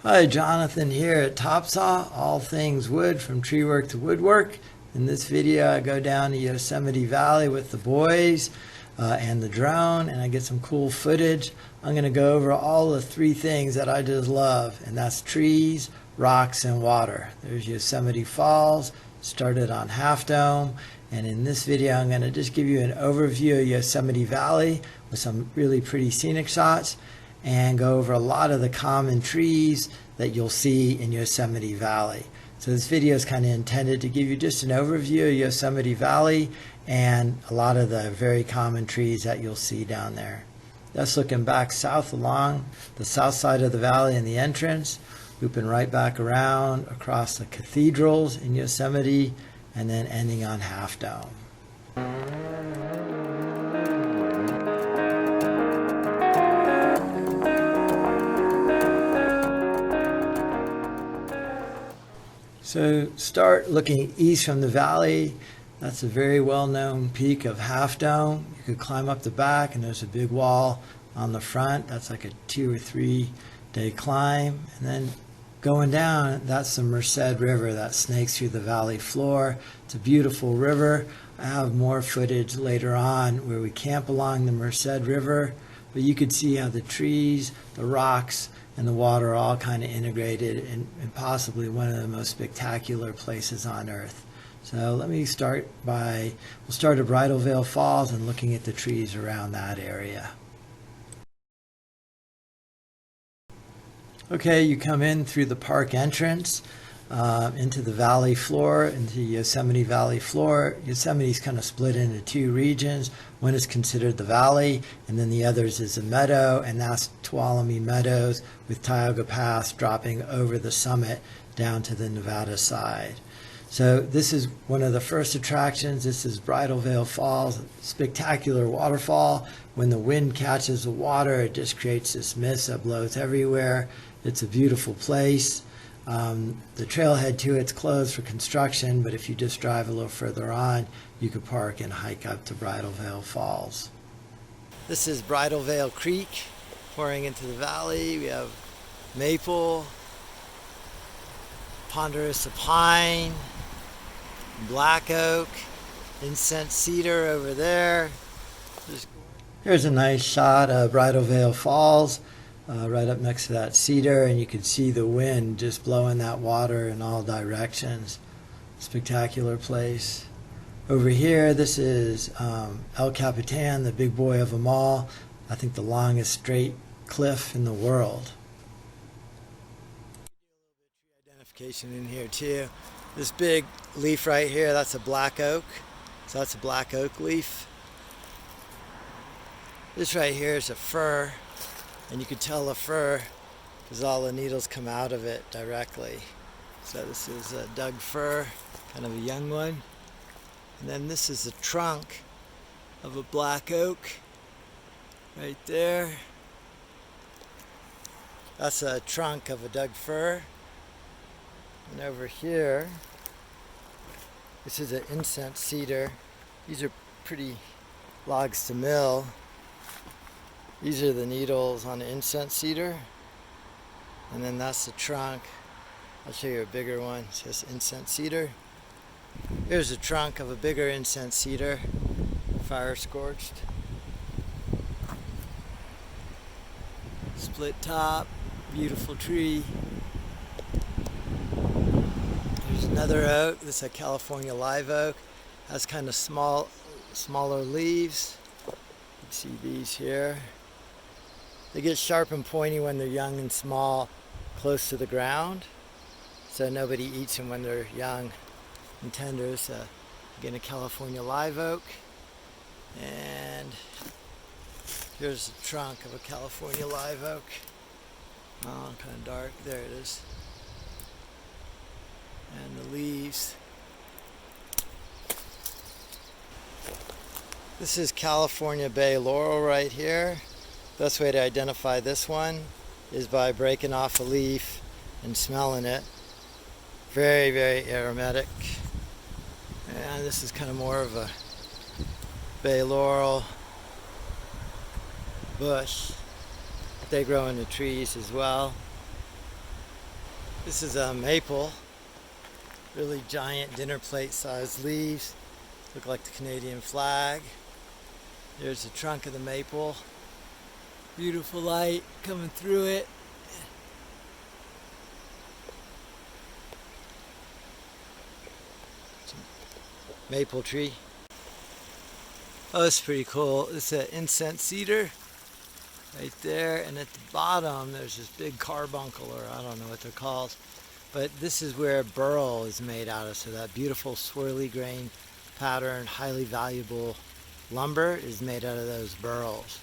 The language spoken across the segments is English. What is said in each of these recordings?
Hi, Jonathan here at TopSaw, all things wood from tree work to woodwork. In this video I go down to Yosemite Valley with the boys and the drone, and I get some cool footage. I'm going to go over all the three things that I just love, and that's trees, rocks, and water. There's Yosemite Falls, started on Half Dome, and in this video I'm going to just give you an overview of Yosemite Valley with some really pretty scenic shots, and go over a lot of the common trees that you'll see in Yosemite Valley. So this video is kind of intended to give you just an overview of Yosemite Valley and a lot of the very common trees that you'll see down there. That's looking back south along the south side of the valley in the entrance, looping right back around across the cathedrals in Yosemite, and then ending on Half Dome. So start looking east from the valley. That's a very well-known peak of Half Dome. You could climb up the back, and there's a big wall on the front. That's like a 2 or 3 day climb. And then going down, that's the Merced River that snakes through the valley floor. It's a beautiful river. I have more footage later on where we camp along the Merced River, but you could see how the trees, the rocks, and the water are all kind of integrated in possibly one of the most spectacular places on earth. So let me start we'll start at Bridalveil Falls and looking at the trees around that area. Okay, you come in through the park entrance into the valley floor, into Yosemite Valley floor. Yosemite's kind of split into 2 regions. One is considered the valley, and then the others is a meadow, and that's Tuolumne Meadows with Tioga Pass dropping over the summit down to the Nevada side. So this is one of the first attractions. This is Bridalveil Falls, spectacular waterfall. When the wind catches the water, it just creates this mist that blows everywhere. It's a beautiful place. The trailhead to it's closed for construction, but if you just drive a little further on, you could park and hike up to Bridalveil Falls. This is Bridalveil Creek pouring into the valley. We have maple, ponderosa pine, black oak, incense cedar over there. Here's a nice shot of Bridalveil Falls. Right up next to that cedar, and you can see the wind just blowing that water in all directions. Spectacular place. Over here, this is El Capitan, the big boy of them all. I think the longest straight cliff in the world. Identification in here too. This big leaf right here, that's a black oak. So that's a black oak leaf. This right here is a fir. And you could tell the fir because all the needles come out of it directly. So this is a Doug fir, kind of a young one. And then this is the trunk of a black oak right there. That's a trunk of a Doug fir. And over here, this is an incense cedar. These are pretty logs to mill. These are the needles on the incense cedar, and then that's the trunk. I'll show you a bigger one. It's just incense cedar. Here's the trunk of a bigger incense cedar, fire scorched. Split top, beautiful tree. Here's another oak. This is a California live oak. Has kind of smaller leaves. You can see these here. They get sharp and pointy when they're young and small, close to the ground. So nobody eats them when they're young and tender. So again, a California live oak. And here's the trunk of a California live oak. Oh, kind of dark. There it is. And the leaves. This is California Bay Laurel right here. Best way to identify this one is by breaking off a leaf and smelling it. Very, very aromatic. And this is kind of more of a Bay Laurel bush. They grow in the trees as well. This is a maple, really giant dinner plate sized leaves, look like the Canadian flag. There's the trunk of the maple, beautiful light coming through it. Maple tree. Oh, it's pretty cool. It's an incense cedar right there, and at the bottom there's this big carbuncle, or I don't know what they're called, but this is where burl is made out of. So that beautiful swirly grain pattern, highly valuable lumber is made out of those burls.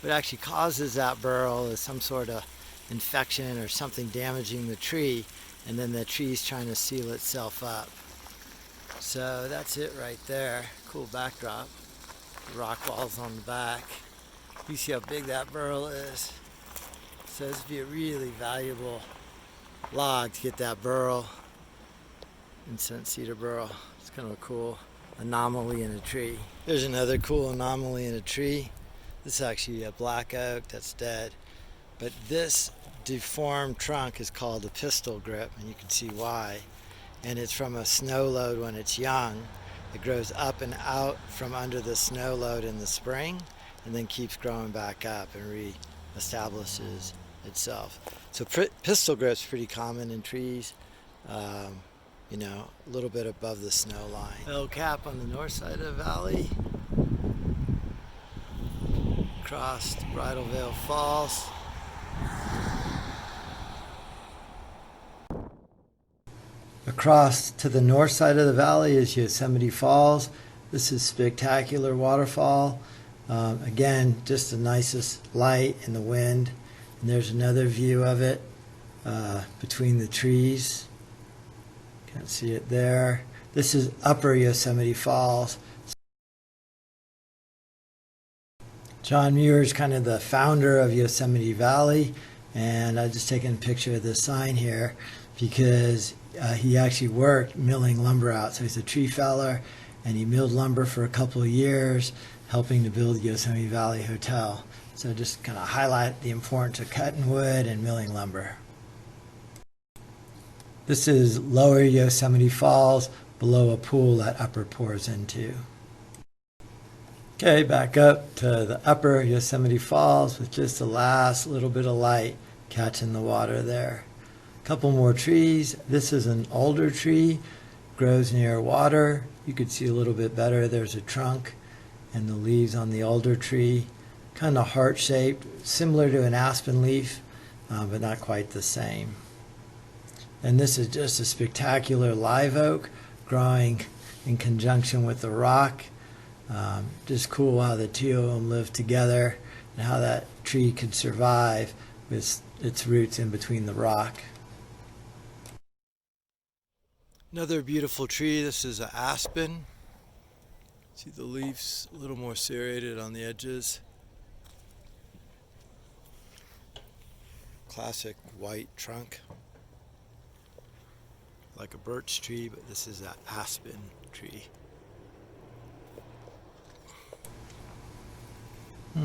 What actually causes that burl is some sort of infection or something damaging the tree, and then the tree's trying to seal itself up. So that's it right there. Cool backdrop. Rock walls on the back. You see how big that burl is. So this would be a really valuable log to get that burl. Incense cedar burl. It's kind of a cool anomaly in a tree. There's another cool anomaly in a tree. This is actually a black oak that's dead. But this deformed trunk is called a pistol grip, and you can see why. And it's from a snow load when it's young. It grows up and out from under the snow load in the spring, and then keeps growing back up and re-establishes itself. So pistol grip's pretty common in trees, you know, a little bit above the snow line. El Cap on the north side of the valley. Across Bridalveil Falls. Across to the north side of the valley is Yosemite Falls. This is a spectacular waterfall. Again, just the nicest light in the wind. And there's another view of it between the trees. Can't see it there. This is Upper Yosemite Falls. John Muir is kind of the founder of Yosemite Valley, and I've just taken a picture of this sign here because he actually worked milling lumber out. So he's a tree feller, and he milled lumber for a couple of years, helping to build Yosemite Valley Hotel. So just kind of highlight the importance of cutting wood and milling lumber. This is Lower Yosemite Falls, below a pool that Upper pours into. Okay, back up to the Upper Yosemite Falls with just the last little bit of light catching the water there. A couple more trees. This is an alder tree, grows near water. You could see a little bit better. There's a trunk and the leaves on the alder tree, kind of heart-shaped, similar to an aspen leaf, but not quite the same. And this is just a spectacular live oak growing in conjunction with the rock. Just cool how the two of them live together and how that tree could survive with its roots in between the rock. Another beautiful tree. This is an aspen. See the leaves a little more serrated on the edges. Classic white trunk, like a birch tree, but this is an aspen tree.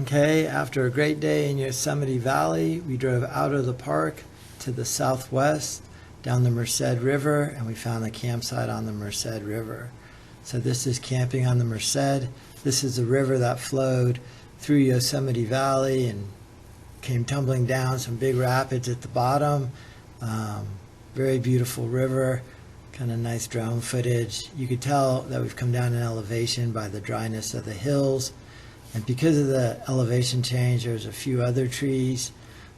Okay, after a great day in Yosemite Valley, we drove out of the park to the southwest down the Merced River, and we found a campsite on the Merced River. So this is camping on the Merced. This is the river that flowed through Yosemite Valley and came tumbling down, some big rapids at the bottom. Very beautiful river, kind of nice drone footage. You could tell that we've come down in elevation by the dryness of the hills. And because of the elevation change, there's a few other trees,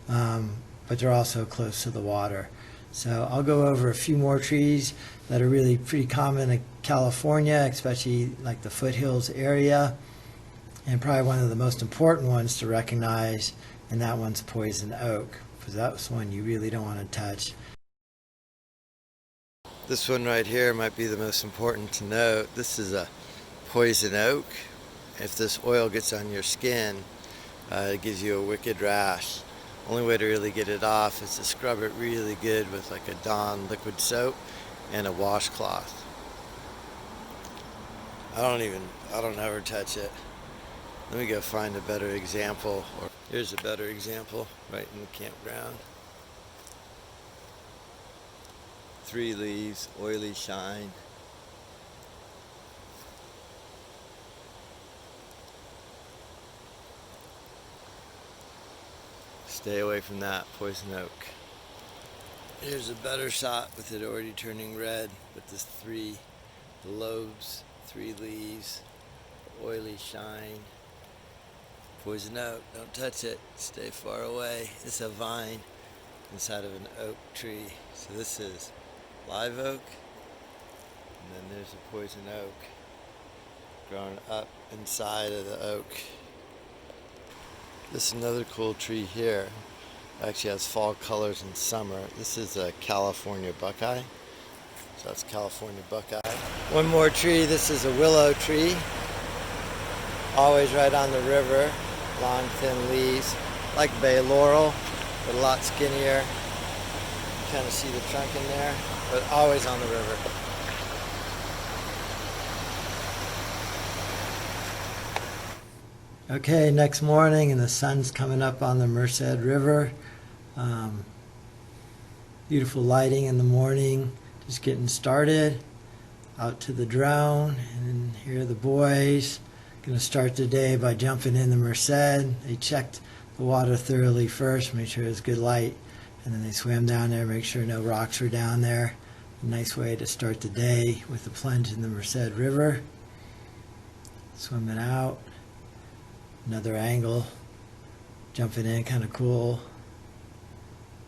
but they're also close to the water. So I'll go over a few more trees that are really pretty common in California, especially like the foothills area. And probably one of the most important ones to recognize, and that one's poison oak, because that's one you really don't want to touch. This one right here might be the most important to note. This is a poison oak. If this oil gets on your skin, it gives you a wicked rash. Only way to really get it off is to scrub it really good with like a Dawn liquid soap and a washcloth. I don't ever touch it. Let me go find a better example. Here's a better example right in the campground. 3 leaves, oily shine. Stay away from that poison oak. Here's a better shot with it already turning red, with the lobes, 3 leaves, oily shine. Poison oak, don't touch it, stay far away. It's a vine inside of an oak tree. So this is live oak, and then there's a poison oak growing up inside of the oak. This is another cool tree here. It actually has fall colors in summer. This is a California buckeye. So that's California buckeye. One more tree, this is a willow tree. Always right on the river. Long thin leaves. Like Bay Laurel, but a lot skinnier. You kind of see the trunk in there, but always on the river. Okay, next morning and the sun's coming up on the Merced River. Beautiful lighting in the morning, just getting started. Out to the drone, and here are the boys. Going to start the day by jumping in the Merced. They checked the water thoroughly first, made sure it was good light, and then they swam down there, make sure no rocks were down there. A nice way to start the day with a plunge in the Merced River. Swimming out. Another angle, jumping in, kind of cool.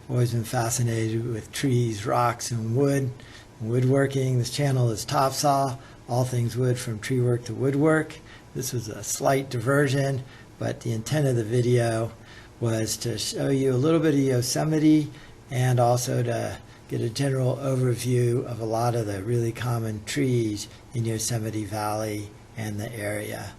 I've always been fascinated with trees, rocks, and wood, and woodworking. This channel is TopSaw, all things wood from tree work to woodwork. This was a slight diversion, but the intent of the video was to show you a little bit of Yosemite and also to get a general overview of a lot of the really common trees in Yosemite Valley and the area.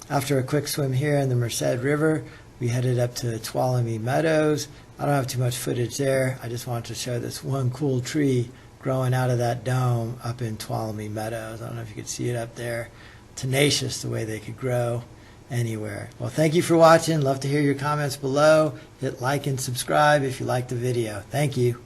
After a quick swim here in the Merced River, we headed up to Tuolumne Meadows. I don't have too much footage there. I just wanted to show this one cool tree growing out of that dome up in Tuolumne Meadows. I don't know if you could see it up there. Tenacious the way they could grow anywhere. Well, thank you for watching. Love to hear your comments below. Hit like and subscribe if you liked the video. Thank you.